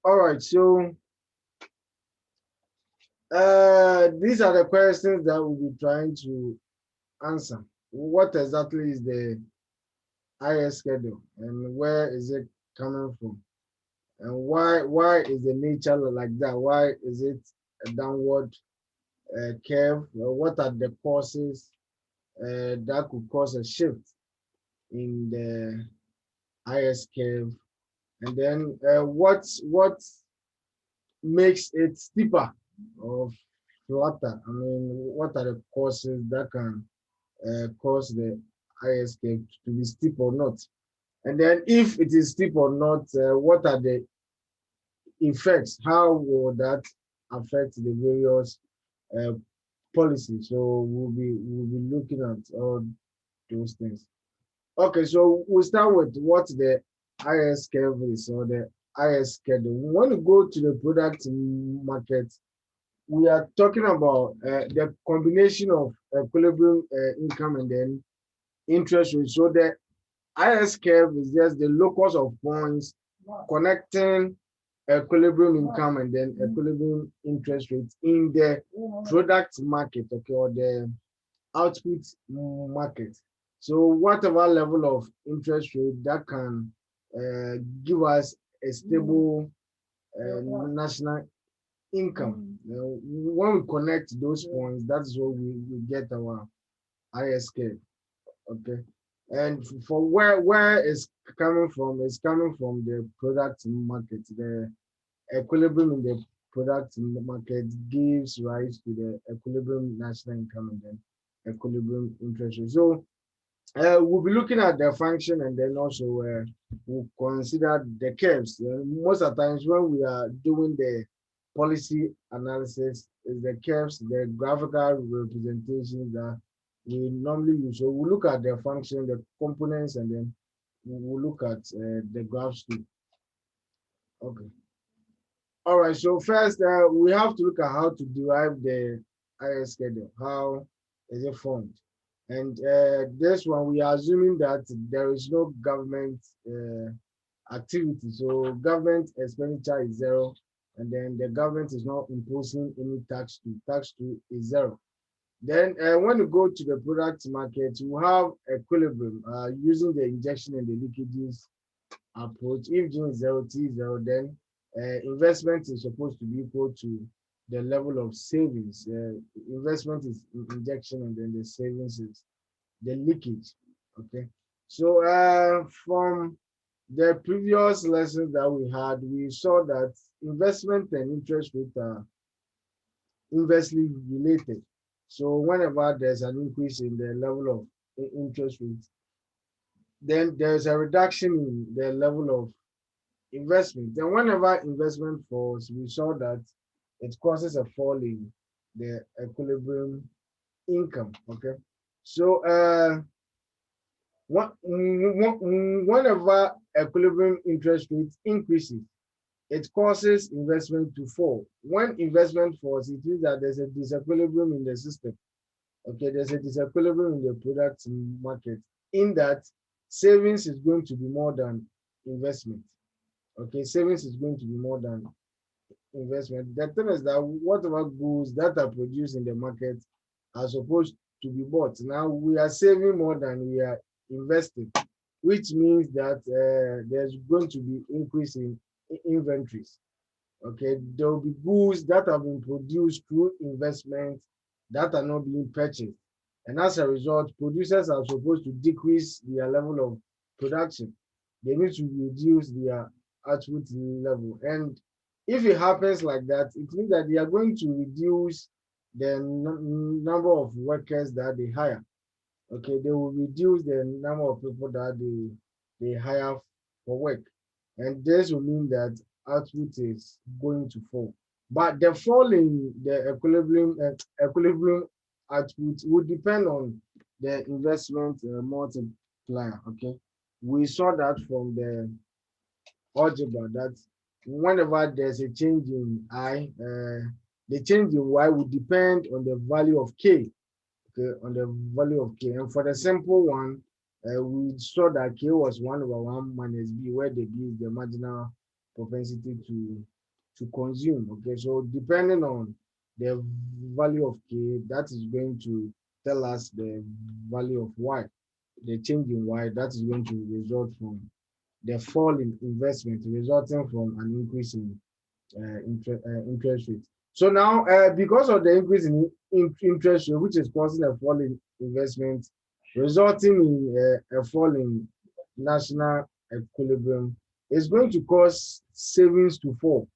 All right, so these are the questions that we'll be trying to answer. What exactly is the IS schedule and where is it coming from? And why is the nature like that? Why is it a downward curve? What are the causes that could cause a shift in the IS curve? And then what makes it steeper or flatter? I mean, what are the causes that can cause the IS curve to be steep or not? And then if it is steep or not, what are the effects? How will that affect the various uh, policies? So we'll be looking at all those things. Okay, so we'll start with what the IS curve is or the IS schedule. When you go to the product market, we are talking about the combination of equilibrium income and then interest rate. So the IS curve is just the locus of points connecting equilibrium income and then equilibrium interest rate in the product market, okay, or the output market. So whatever level of interest rate that can give us a stable national income. When we connect those points, that's what we get our ISK. Okay. And for where is coming from, is coming from the product market. The equilibrium in the product market gives rise to the equilibrium national income and then equilibrium interest rate. So we'll be looking at the function and then also we'll consider the curves. Most of the times when we are doing the policy analysis, is the curves, the graphical representations that we normally use. So we'll look at the function, the components, and then we'll look at the graphs too. Okay. All right. So first, we have to look at how to derive the IS schedule. How is it formed? And this one, we are assuming that there is no government activity. So government expenditure is zero, and then the government is not imposing any tax to. Tax to is zero. Then when you go to the product market, you have equilibrium using the injection and the leakages approach. If G is zero, T is zero, then investment is supposed to be equal to the level of savings. Investment is injection, and then the savings is the leakage. Okay. So from the previous lessons that we had, we saw that investment and interest rate are inversely related. So whenever there's an increase in the level of interest rate, then there's a reduction in the level of investment. And whenever investment falls, we saw that it causes a fall in the equilibrium income. Okay. So whenever equilibrium interest rate increases, it causes investment to fall. When investment falls, it means that there's a disequilibrium in the system. Okay, there's a disequilibrium in the product market, in that savings is going to be more than investment. Okay, savings is going to be more than investment. The thing is that whatever goods that are produced in the market are supposed to be bought. Now we are saving more than we are investing, which means that there's going to be increase in inventories. Okay, there will be goods that have been produced through investment that are not being purchased. And as a result, producers are supposed to decrease their level of production. They need to reduce their output level. And if it happens like that, it means that they are going to reduce the number of workers that they hire. Okay, they will reduce the number of people that they hire for work. And this will mean that output is going to fall. But the fall in the equilibrium output would depend on the investment multiplier. Okay, we saw that from the algebra that whenever there's a change in I, the change in Y would depend on the value of K. Okay, on the value of K. And for the simple one, we saw that K was 1 over 1 minus B, where the B is the marginal propensity to consume. Okay, so depending on the value of K, that is going to tell us the value of Y. The change in Y, that is going to result from the fall in investment resulting from an increase in interest rate. So now, because of the increase in interest rate, which is causing a fall in investment, resulting in a fall in national equilibrium, is going to cause savings to fall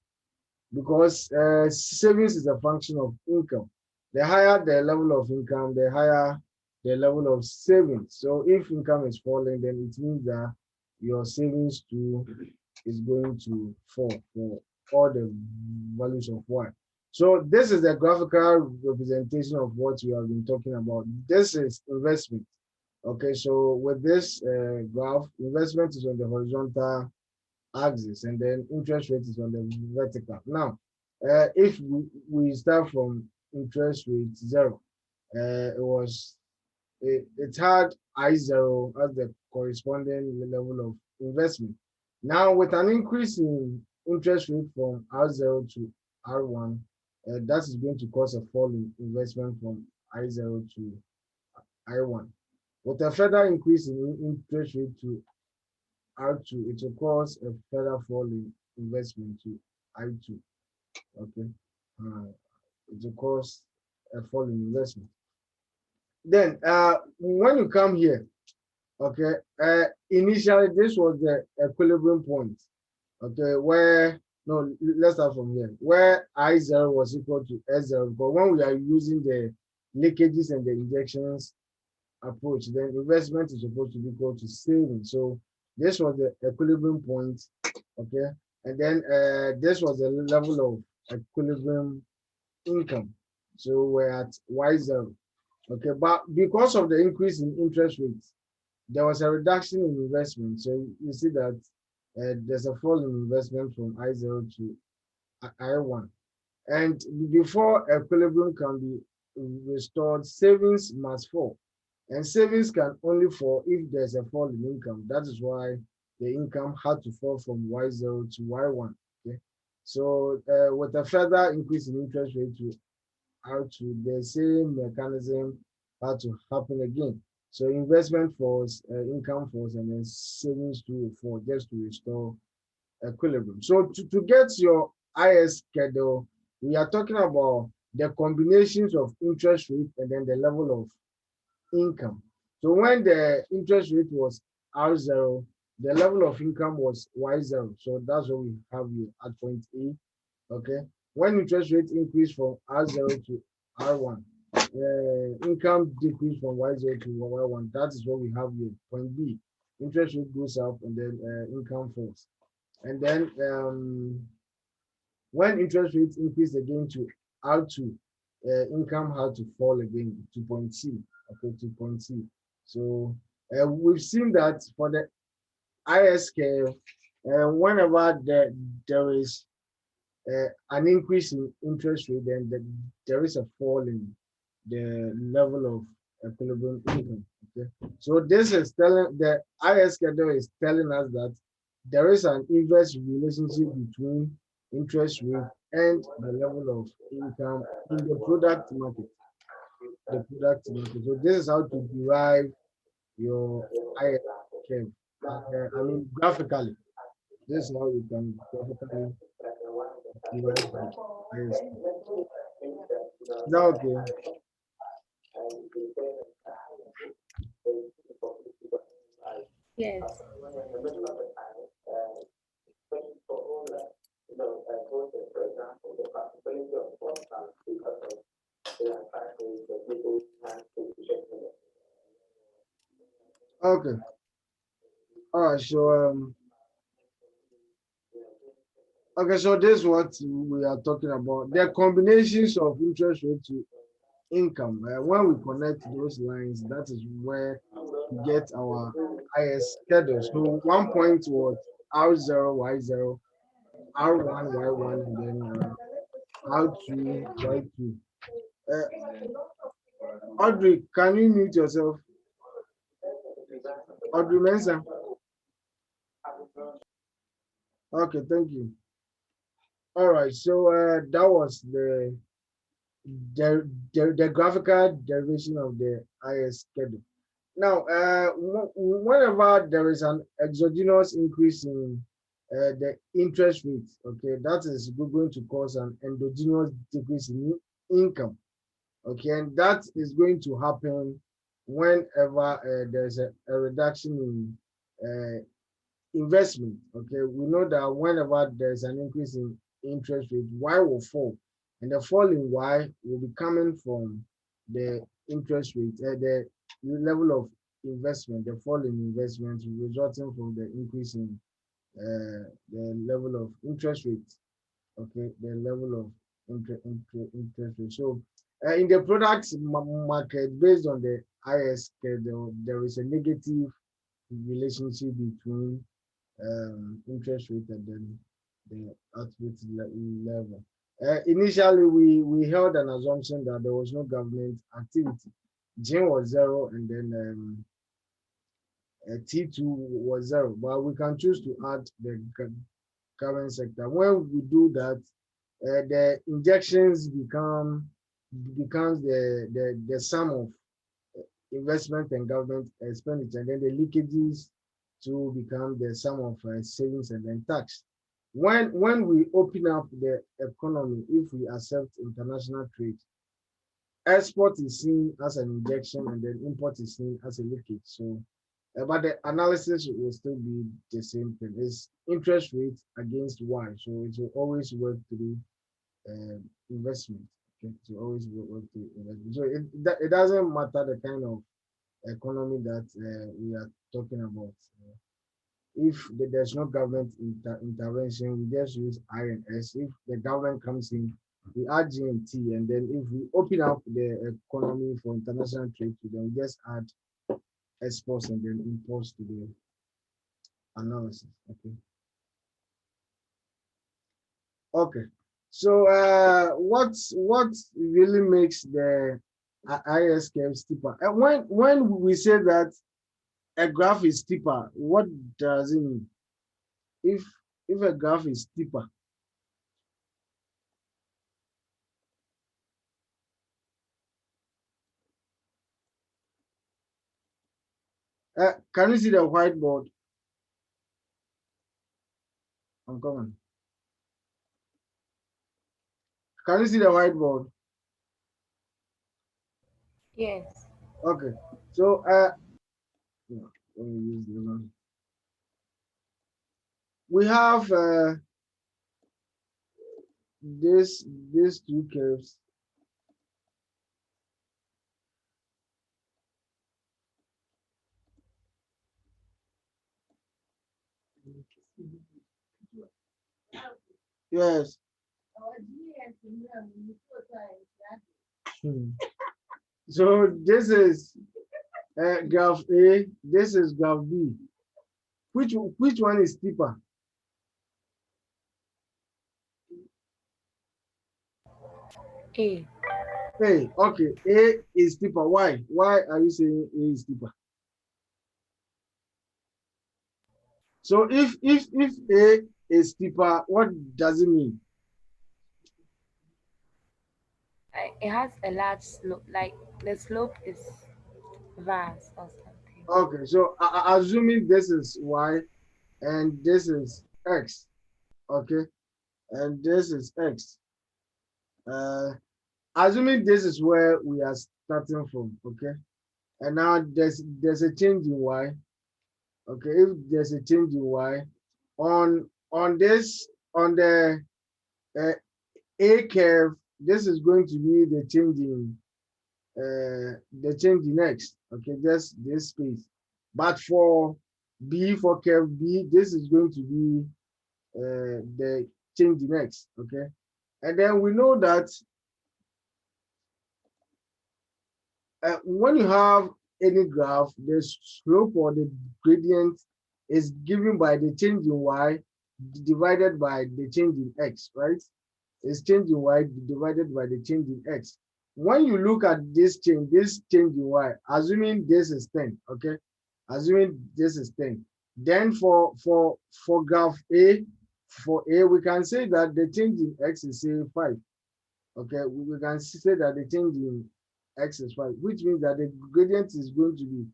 because savings is a function of income. The higher the level of income, the higher the level of savings. So if income is falling, then it means that your savings too is going to fall for all the values of Y. So this is the graphical representation of what we have been talking about. This is investment. Okay, so with this graph, investment is on the horizontal axis and then interest rate is on the vertical. Now, if we start from interest rate zero, it had I0 as the corresponding level of investment. Now, with an increase in interest rate from R0 to R1, that is going to cause a fall in investment from I0 to I1. With a further increase in interest rate to R2, it will cause a further fall in investment to I2. Okay, it will cause a fall in investment. Then, when you come here, okay, initially this was the equilibrium point. Okay, where no, let's start from here. Where I0 was equal to S0, but when we are using the leakages and the injections approach, then investment is supposed to be equal to saving. So this was the equilibrium point, okay, and then this was the level of equilibrium income. So we're at Y0, okay, but because of the increase in interest rates, there was a reduction in investment. So you see that there's a fall in investment from I0 to I1. And before equilibrium can be restored, savings must fall. And savings can only fall if there's a fall in income. That is why the income had to fall from Y0 to Y1. Okay. So with a further increase in interest rate to R2, the same mechanism had to happen again. So investment falls, income falls, and then savings to fall just to restore equilibrium. So to get your IS schedule, we are talking about the combinations of interest rate and then the level of income. So when the interest rate was R0, the level of income was Y0. So that's what we have here at point A. Okay. When interest rate increased from R0 to R1, income decreased from Y0 to Y1. That is what we have here. Point B. Interest rate goes up and then income falls. And then when interest rates increased again to R2, income had to fall again to point C. Okay, to point C. So we've seen that for the IS scale, whenever there is an increase in interest rate, then there is a fall in the level of equilibrium income. Okay, so this is telling the IS schedule is telling us that there is an inverse relationship between interest rate and the level of income in the product market. The product market. So this is how to derive your IS curve. I mean graphically. This is how you can graphically derive the IS. Is that okay? Yes. Okay. All right. So okay. So this is what we are talking about. The combinations of interest rate to income. When we connect those lines, that is where we get our IS schedule. So one point was R0, Y0, R1, Y1, and then R2, Y2. Audrey, can you mute yourself? Audrey Mensa. Okay, thank you. All right, so that was the graphical derivation of the IS schedule. Now, whenever there is an exogenous increase in the interest rate, okay, that is going to cause an endogenous decrease in income, okay, and that is going to happen whenever there's a reduction in investment. Okay, we know that whenever there's an increase in interest rate, Y will fall, and the fall in Y will be coming from the interest rate, the level of investment, the fall in investment resulting from the increase in the level of interest rate. Okay, the level of interest rate. So, in the products market, based on the IS schedule, there is a negative relationship between interest rate and then the output level. Initially, we held an assumption that there was no government activity. G was zero, and then T2 was zero. But we can choose to add the current sector. When we do that, the injections becomes the sum of investment and government expenditure, and then the leakages to become the sum of savings and then tax. When we open up the economy, if we accept international trade, export is seen as an injection and then import is seen as a leakage. So, but the analysis will still be the same thing. It's interest rate against Y, so it will always work through investment. Okay, to always work through investment. So it doesn't matter the kind of economy that we are talking about. If there's no government intervention, we just use I and S. If the government comes in, we add G and T, and then if we open up the economy for international trade, then we just add exports and then imports to the analysis. Okay. Okay. So what really makes the IS curve steeper? And when we say that a graph is steeper, what does it mean? If if a graph is steeper, can you see the whiteboard? I'm coming. Can you see the whiteboard? Yes. Okay. So no, let me use the one. We have this these two curves. Yes. Hmm. So this is graph A. This is graph B. Which one is steeper? A. A. Okay. A is steeper. Why? Why are you saying A is steeper? So if A is steeper, what does it mean? It has a large slope, like the slope is vast or something. Okay. So assuming this is Y and this is X. Okay. And this is X. Uh, assuming this is where we are starting from. Okay. And now there's a change in Y. Okay. If there's a change in Y on this on the uh, A curve, this is going to be the change in X. Okay, just this space. But for B, for curve B, this is going to be the change in X. Okay, and then we know that when you have any graph, the slope or the gradient is given by the change in Y divided by the change in X, right? Is change in Y divided by the change in X. When you look at this change in Y, assuming this is 10, okay? Assuming this is 10. Then for graph A, for A, we can say that the change in x is say 5. Okay, we can say that the change in x is 5, which means that the gradient is going to be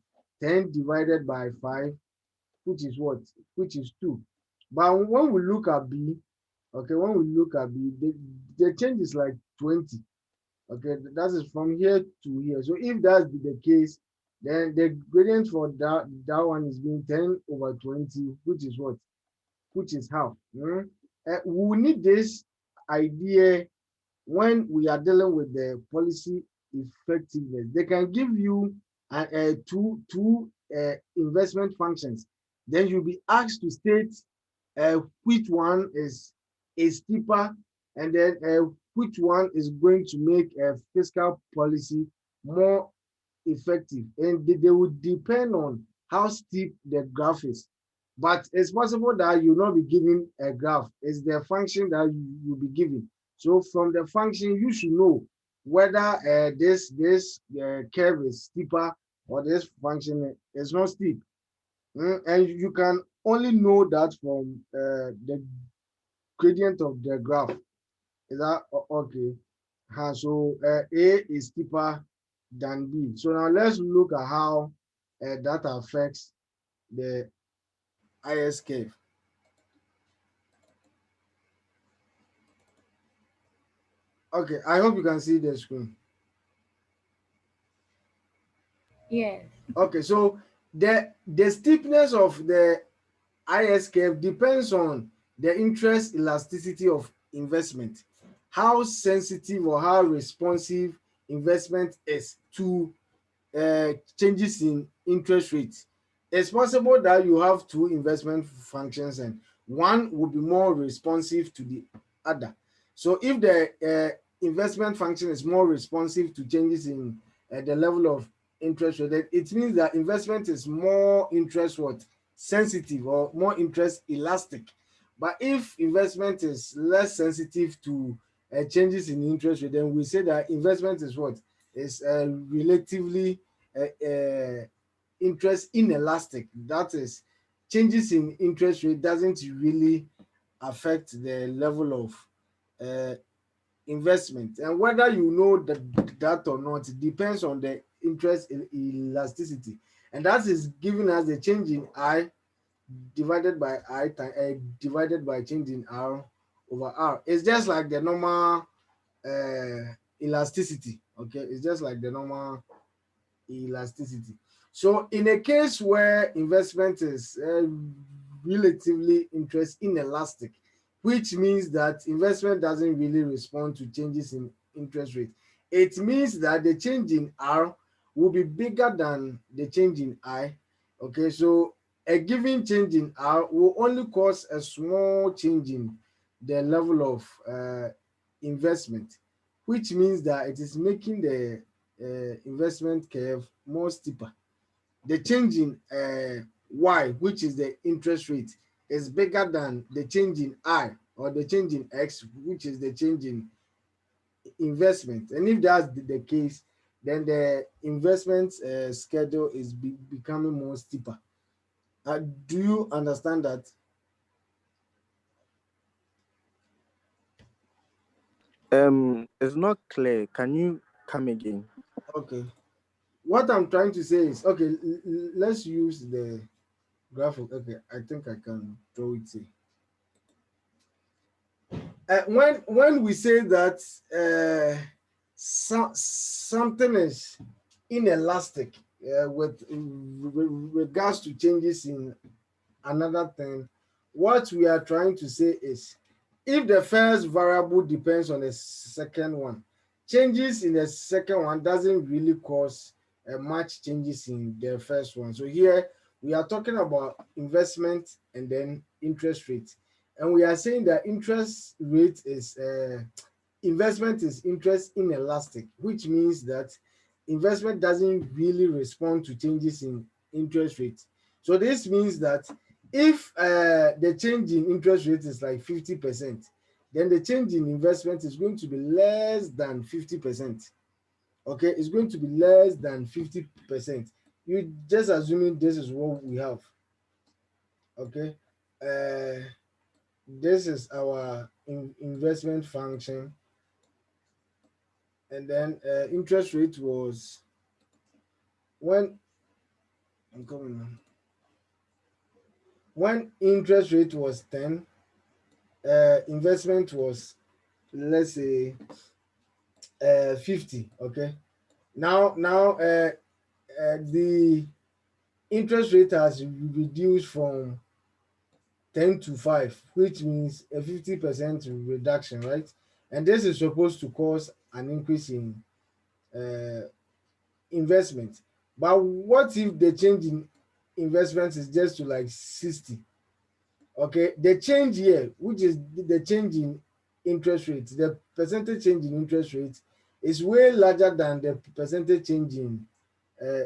10 divided by 5, which is what? Which is 2. But when we look at B, okay, when we look at B, the change is like 20. Okay, that is from here to here. So if that's the case, then the gradient for that one is being 10 over 20, which is what? Which is half. We need this idea when we are dealing with the policy effectiveness. They can give you two investment functions. Then you'll be asked to state which one is steeper, and then which one is going to make a fiscal policy more effective, and they would depend on how steep the graph is. But it's possible that you'll not be given a graph. It's the function that you'll be given. So from the function, you should know whether this curve is steeper or this function is not steep. And you can only know that from the gradient of the graph. Is that okay? So A is steeper than B. So now let's look at how that affects the IS curve. Okay, I hope you can see the screen. Yes. Okay, so the steepness of the IS curve depends on the interest elasticity of investment, how sensitive or how responsive investment is to changes in interest rates. It's possible that you have two investment functions and one will be more responsive to the other. So if the investment function is more responsive to changes in the level of interest rate, then it means that investment is more interest what sensitive or more interest elastic. But if investment is less sensitive to changes in interest rate, then we say that investment is what is relatively interest inelastic. That is, changes in interest rate doesn't really affect the level of uh, investment. And whether you know that or not, it depends on the interest elasticity. And that is giving us the change in I divided by divided by change in R over R. It's just like the normal elasticity. Okay, it's just like the normal elasticity. So in a case where investment is relatively interest inelastic, which means that investment doesn't really respond to changes in interest rate, it means that the change in R will be bigger than the change in I. Okay, so a given change in R will only cause a small change in the level of investment, which means that it is making the investment curve more steeper. The change in y, which is the interest rate, is bigger than the change in I or the change in x, which is the change in investment. And if that's the case, then the investment schedule is becoming more steeper. Do you understand that? It's not clear. Can you come again? Okay. What I'm trying to say is, okay, let's use the graphic. Okay, I think I can draw it here. When we say that something is inelastic with regards to changes in another thing, what we are trying to say is if the first variable depends on the second one, changes in the second one doesn't really cause much changes in the first one. So here we are talking about investment and then interest rate. And we are saying that interest rate is investment is interest inelastic, which means that investment doesn't really respond to changes in interest rate. So this means that if the change in interest rate is like 50%, then the change in investment is going to be less than 50%. Okay, it's going to be less than 50%. You just assuming this is what we have. Okay. this is our investment function, and then interest rate was when I'm coming now. When interest rate was 10, investment was, let's say, 50. Okay. Now the interest rate has reduced from 10 to 5, which means a 50% reduction, right? And this is supposed to cause an increase in uh, investment. But what if the change in investment is just to like 60? Okay, the change here, which is the change in interest rate, the percentage change in interest rate is way larger than the percentage change in uh,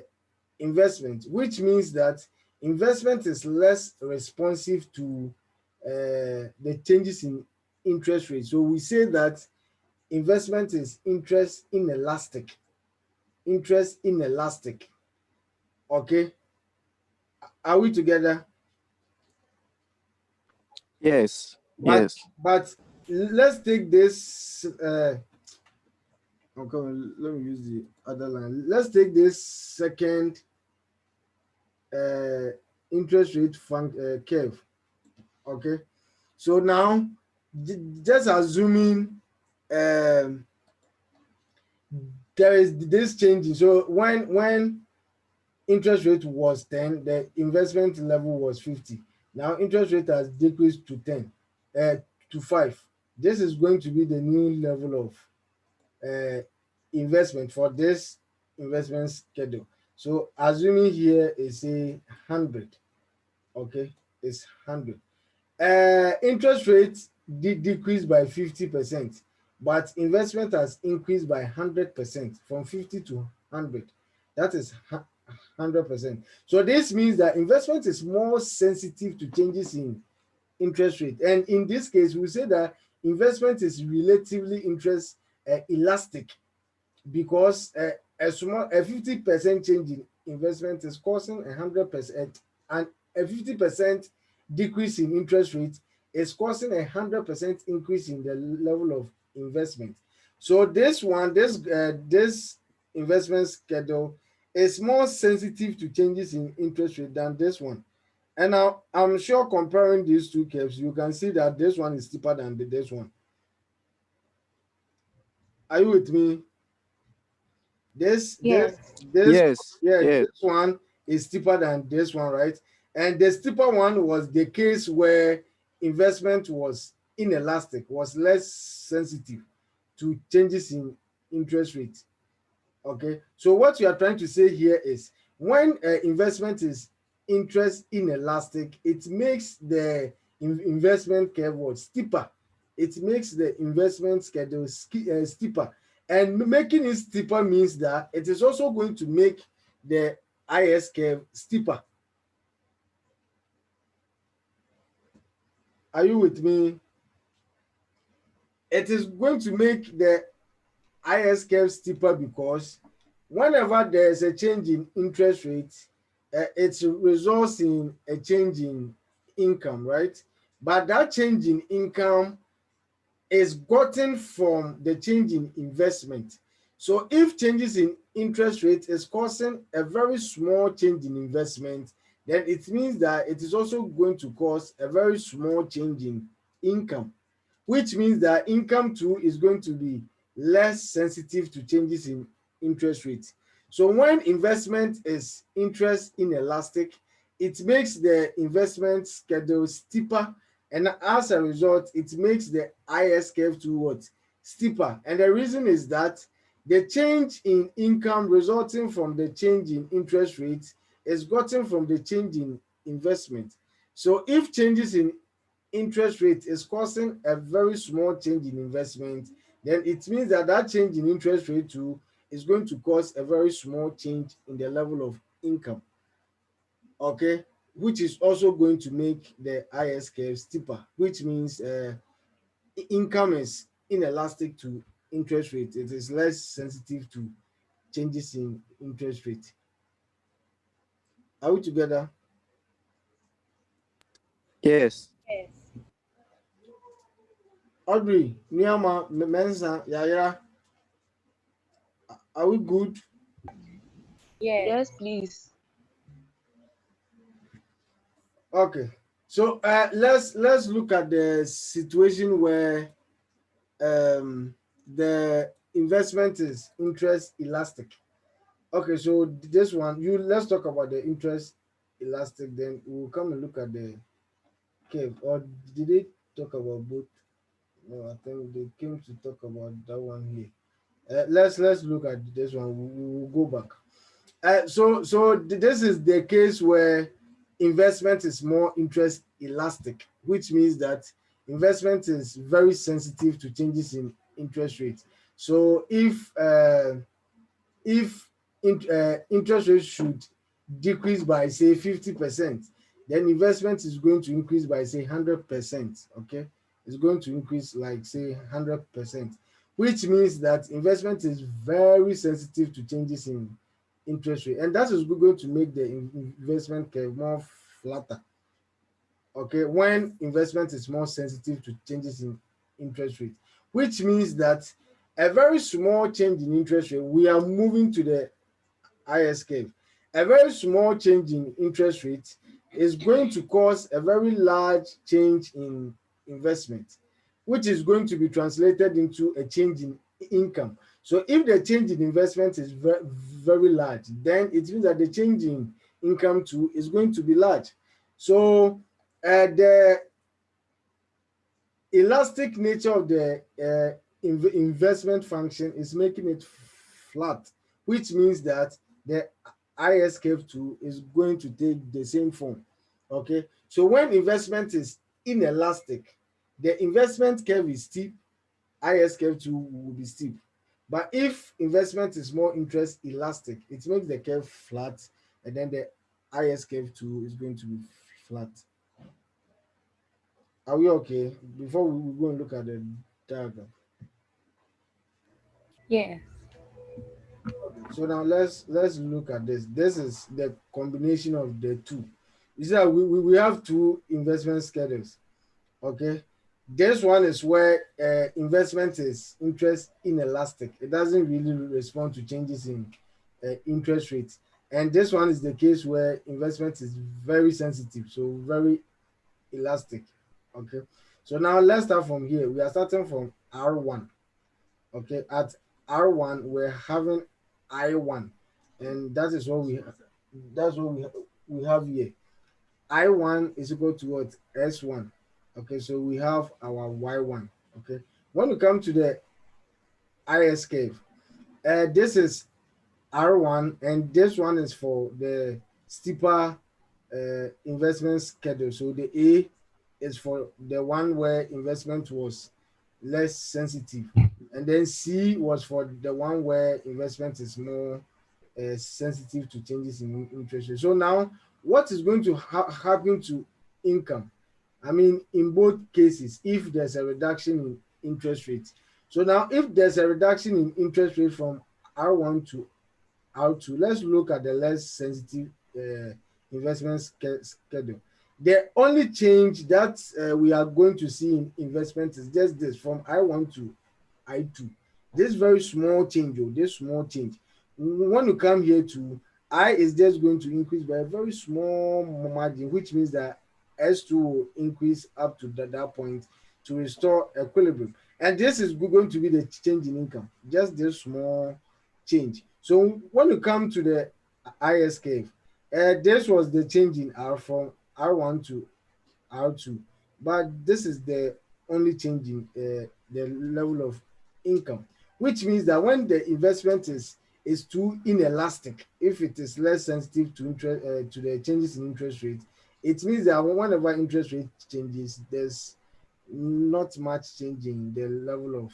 investment, which means that investment is less responsive to the changes in interest rate. So we say that investment is interest inelastic. Interest inelastic. Okay, are we together? Yes, But yes. but let's take this. Okay, let me use the other line. Let's take this second uh, interest rate curve. Okay, so now just assuming um, there is this changing. So when interest rate was 10, the investment level was 50. Now interest rate has decreased to 10, uh, to 5. This is going to be the new level of uh, investment for this investment schedule. So assuming here is a 100, okay, it's 100. Interest rate decreased by 50%, but investment has increased by 100% from 50 to 100. That is 100%. So this means that investment is more sensitive to changes in interest rate. And in this case, we say that investment is relatively interest elastic, because a 50% change in investment is causing 100%, and a 50% decrease in interest rate is causing 100% increase in the level of investment. So this investment schedule is more sensitive to changes in interest rate than this one. And now I'm sure comparing these two curves, you can see that this one is steeper than this one. Are you with me? This this Yes. this Yes, yeah, yes. this one is steeper than this one, right? And the steeper one was the case where investment was inelastic, was less sensitive to changes in interest rate. Okay, so what you are trying to say here is when investment is interest inelastic, it makes the investment curve what steeper. It makes the investment schedule steeper, and making it steeper means that it is also going to make the IS curve steeper. Are you with me? It is going to make the IS curve steeper because whenever there is a change in interest rate, it results in a change in income, right? But that change in income is gotten from the change in investment. So if changes in interest rate is causing a very small change in investment, then it means that it is also going to cause a very small change in income, which means that income too is going to be less sensitive to changes in interest rates. So when investment is interest inelastic, it makes the investment schedule steeper, and as a result, it makes the IS curve to what? Steeper. And the reason is that the change in income resulting from the change in interest rates is gotten from the change in investment. So if changes in interest rate is causing a very small change in investment, then it means that that change in interest rate too is going to cause a very small change in the level of income. Okay, which is also going to make the IS curve steeper, which means income is inelastic to interest rate. It is less sensitive to changes in interest rate. Are we together? Yes. Yes. Audrey, Niama, Mensa, Yaya, are we good? Yes. Yes, please. Okay. So let's look at the situation where the investment is interest elastic. Okay, so this one, you let's talk about the interest elastic, then we'll come and look at the curve. Or did they talk about both? No, I think they came to talk about that one here. Let's look at this one. We'll go back. This is the case where investment is more interest elastic, which means that investment is very sensitive to changes in interest rates. So if interest rates should decrease by say 50%, then investment is going to increase by say 100%. Okay, it's going to increase like say 100%, which means that investment is very sensitive to changes in interest rate, and that is going to make the investment curve more flatter. Okay, when investment is more sensitive to changes in interest rate, which means that a very small change in interest rate, we are moving to the IS curve. A very small change in interest rate is going to cause a very large change in investment, which is going to be translated into a change in income. So if the change in investment is very large, then it means that the change in income too is going to be large. So the elastic nature of the investment function is making it flat, which means that the IS curve 2 is going to take the same form. Okay, so when investment is inelastic, the investment curve is steep, IS curve 2 will be steep. But if investment is more interest elastic, it makes the curve flat, and then the IS curve 2 is going to be flat. Are we okay? Before we go and look at the diagram. Yes. Okay, so now let's look at this. This is the combination of the two. You see that we have two investment schedules. Okay, this one is where investment is interest inelastic. It doesn't really respond to changes in interest rates. And this one is the case where investment is very sensitive, so very elastic. Okay, so now let's start from here. We are starting from R1. Okay, at R1 we're having I1, and that is what we have here. I1 is equal to what? S1. Okay, so we have our Y1. Okay, when we come to the IS curve, this is R1, and this one is for the steeper investment schedule. So the A is for the one where investment was less sensitive, and then C was for the one where investment is more sensitive to changes in interest rate. So now, what is going to happen to income? I mean, in both cases, if there's a reduction in interest rates. So now, if there's a reduction in interest rate from R1 to R2, let's look at the less sensitive investment schedule. The only change that we are going to see in investment is just this from I1 to I2. This very small change, oh, this small change. When you come here to I is just going to increase by a very small margin, which means that S2 will increase up to that point to restore equilibrium. And this is going to be the change in income, just this small change. So when you come to the IS curve, this was the change in R from R1 to R2, but this is the only change in the level of income, which means that when the investment is too inelastic, if it is less sensitive to interest to the changes in interest rate, it means that whenever interest rate changes, there's not much change in the level of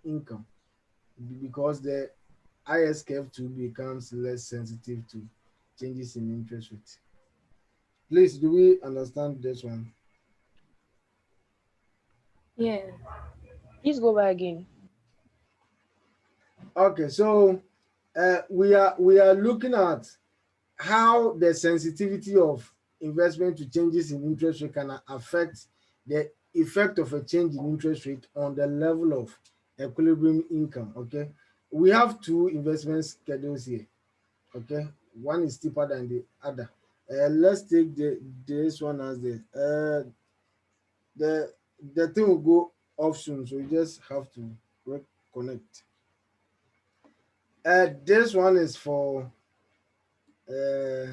income because the IS curve 2 becomes less sensitive to changes in interest rate. Please, do we understand this one? Yes. Please go back again. Okay, so we are looking at how the sensitivity of investment to changes in interest rate can affect the effect of a change in interest rate on the level of equilibrium income. Okay, we have two investment schedules here. Okay, one is steeper than the other. Let's take this one as the the thing will go off soon, so you just have to reconnect. This one is for uh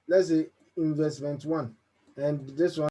let's say investment one, and this one